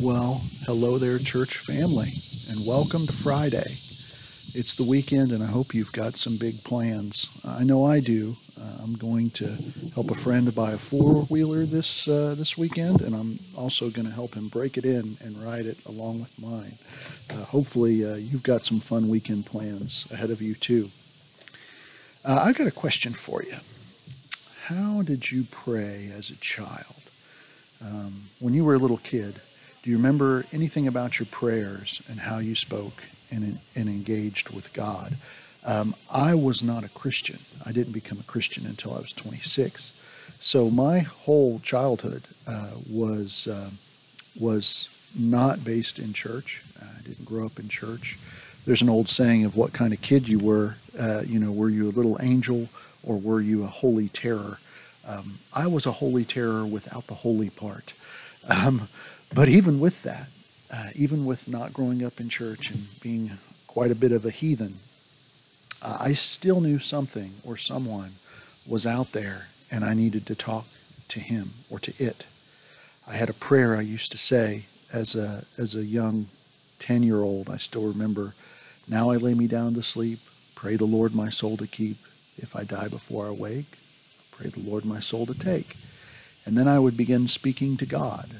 Well, hello there, church family, and welcome to Friday. It's the weekend, and I hope you've got some big plans. I know I do. I'm going to help a friend buy a four-wheeler this weekend, and I'm also going to help him break it in and ride it along with mine. Hopefully, you've got some fun weekend plans ahead of you too. I've got a question for you. How did you pray as a child? When you were a little kid, do you remember anything about your prayers and how you spoke and engaged with God? I was not a Christian. I didn't become a Christian until I was 26. So my whole childhood was not based in church. I didn't grow up in church. There's an old saying of what kind of kid you were. Were you a little angel or were you a holy terror? I was a holy terror without the holy part. But even with that, even with not growing up in church and being quite a bit of a heathen, I still knew something or someone was out there and I needed to talk to him or to it. I had a prayer I used to say as a young 10-year-old. I still remember, now I lay me down to sleep, pray the Lord my soul to keep. If I die before I wake, pray the Lord my soul to take. And then I would begin speaking to God.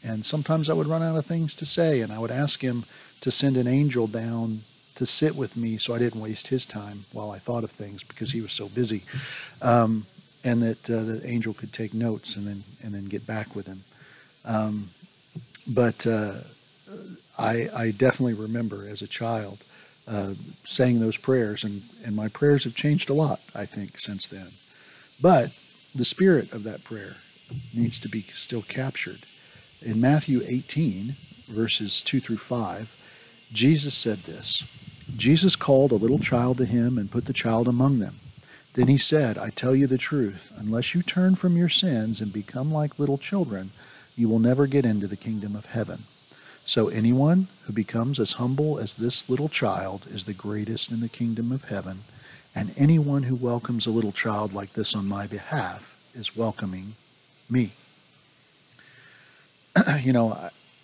And sometimes I would run out of things to say, and I would ask him to send an angel down to sit with me so I didn't waste his time while I thought of things because he was so busy. And that the angel could take notes and then get back with him. But I definitely remember as a child saying those prayers, and my prayers have changed a lot, I think, since then. But the spirit of that prayer needs to be still captured. In Matthew 18, verses 2 through 5, Jesus said this. Jesus called a little child to him and put the child among them. Then he said, I tell you the truth, unless you turn from your sins and become like little children, you will never get into the kingdom of heaven. So anyone who becomes as humble as this little child is the greatest in the kingdom of heaven, and anyone who welcomes a little child like this on my behalf is welcoming me.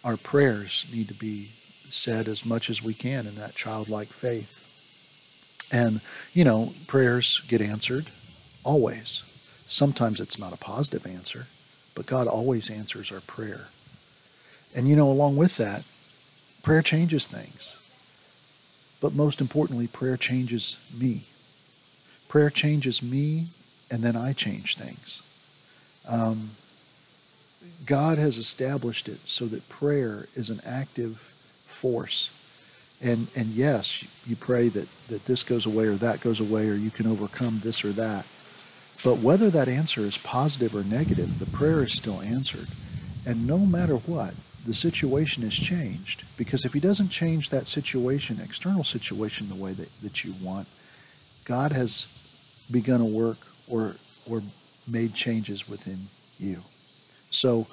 Our prayers need to be said as much as we can in that childlike faith. And, prayers get answered always. Sometimes it's not a positive answer, but God always answers our prayer. And, along with that, prayer changes things. But most importantly, prayer changes me. Prayer changes me, and then I change things. God has established it so that prayer is an active force. And yes, you pray that this goes away or that goes away or you can overcome this or that. But whether that answer is positive or negative, the prayer is still answered. And no matter what, the situation is changed. Because if he doesn't change that situation, external situation, the way that you want, God has begun a work or made changes within you. So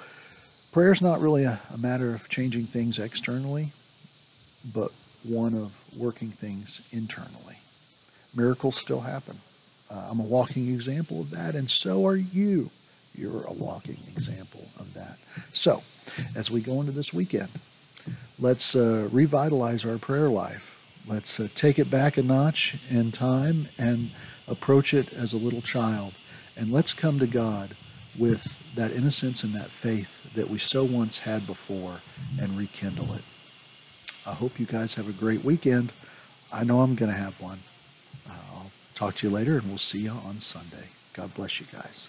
prayer is not really a matter of changing things externally, but one of working things internally. Miracles still happen. I'm a walking example of that, and so are you. You're a walking example of that. So, as we go into this weekend, let's revitalize our prayer life. Let's take it back a notch in time and approach it as a little child. And let's come to God with that innocence and that faith that we so once had before and rekindle it. I hope you guys have a great weekend. I know I'm going to have one. I'll talk to you later, and we'll see you on Sunday. God bless you guys.